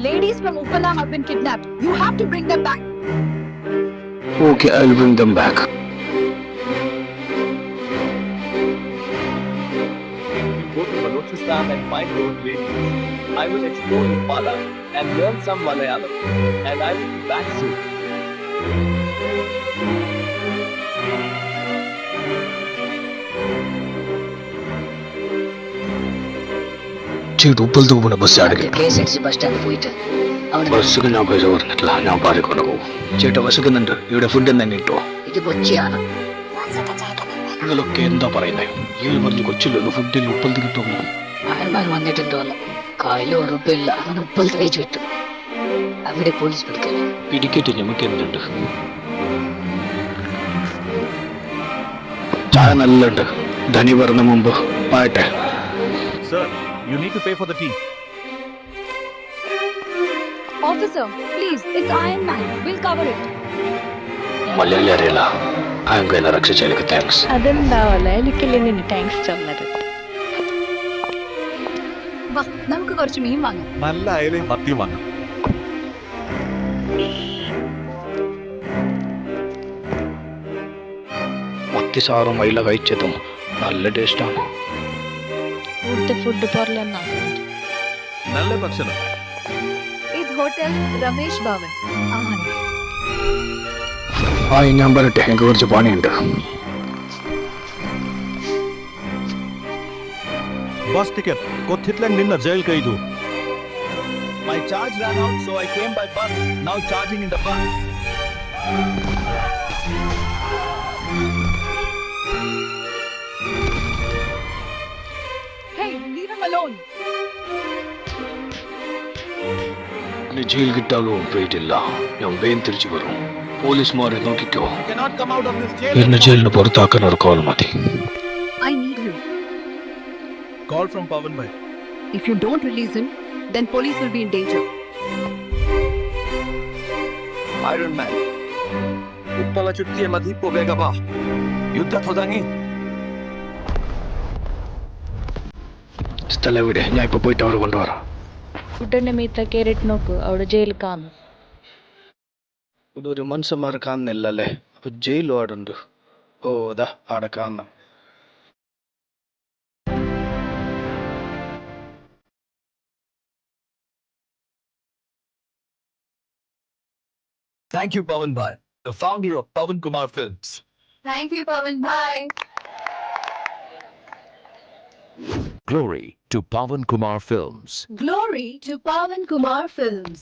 Ladies from Uppalam have been kidnapped. You have to bring them back. Okay, I'll bring them back. You go to Balochistan and find those ladies. I will explore Uppala and learn some Malayalam. And I will be back soon. ചേട്ടാ ഉപ്പലത്ത് പോകുന്ന bus ആടുക KSX bus stand പോയിട്ട് അവിടെ ബസ്സുക്ക് ഞാൻ പൈസ പറഞ്ഞിട്ടില്ല, ഞാൻ പാറിക്കൊണ്ട് പോകും. ചേട്ടാ വിശക്കുന്നുണ്ട്, ഇവിടെ ഫുഡ് എന്തെങ്കിലും കിട്ടുമോ? ഇത് കൊച്ചിയാണ്. നിങ്ങളൊക്കെ എന്താ പറയുന്നത്? ഇയാൾ പറഞ്ഞു കൊച്ചിലൊന്ന് ഫുഡിൽ ഉപ്പലത്ത് കിട്ടുമോ? ആരന്മാർ വന്നിട്ടുണ്ടോന്ന് കയ്യിൽ ഉറപ്പില്ല. അങ്ങനെ ഉപ്പലത്ത് കഴിച്ചു വിട്ടു. അവിടെ പോലീസ് പിടിക്കല്ലേ. പിടിക്കട്ടെ, നമുക്ക് എന്തുണ്ട്? ചായ നല്ലുണ്ട്. ധനി പറഞ്ഞ മുമ്പ് പായട്ടെ. Sir, you need to pay for the tea. Officer, please, it's Iron Man. We'll cover it. Malayali അറിയില്ല. ആങ്ക് എന്നെ രക്ഷിച്ചതിലേക്ക് താങ്ക്സ്. അതെന്താവല്ല, എനിക്കല്ലേ നിന്നെ താങ്ക്സ് തന്നത്. വാ, നമുക്ക് കുറച്ച് മീൻ വാങ്ങാം. നല്ല അയലയും മത്തിയും വാങ്ങാം. മത്തി സാറും അയില കഴിച്ചതും നല്ല ടേസ്റ്റാണ്. ഫുഡ് പോരലെന്നാ നല്ല ഭക്ഷണം. ഇത് ഹോട്ടൽ രമേശ് ഭവൻ. ആഹാരം. ആ ഞാൻ പറയട്ടെ, എനിക്ക് കുറച്ച് പണിയുണ്ട്. Bus ticket. Kothitlan ninna jail kaidu. My charge ran out, so I came by bus. Now charging in the bus. Hey, leave him alone. Jail കിട്ടാലോ പോയിട്ടില്ല. ഞാൻ വേഗം തിരിച്ചു വരും. പോലീസുമാരെ നോക്കിക്കോ. You cannot come out of this jail. എന്നെ ജയിലിന് പുറത്താക്കാൻ ഒരു കോൾ മതി. I need him. Call from Pavan bhai. If you don't release him, then police will be in danger. Iron Man. Uppala chuttiye madhipo vega ba. Yuddha thodangi. സ്ഥലം എവിടെ? ഞാൻ ഇപ്പൊ പോയിട്ട് അവർ കൊണ്ടുവരാം. ഫുഡിന്റെ മീത്ത കയറിയിട്ട് നോക്കൂ, അവിടെ ജയിൽ കാണും. ഇതൊരു മനുഷ്യന്മാർ കാണുന്നില്ലല്ലേ? അപ്പൊ ജയിൽ വാർഡുണ്ട്. ഓ അതാ അവിടെ കാണണം. Thank you, Pavan bhai, the founder of Pavan Kumar Films. Thank you, Pavan. Bye. Glory to Pavan Kumar Films. Glory to Pavan Kumar Films.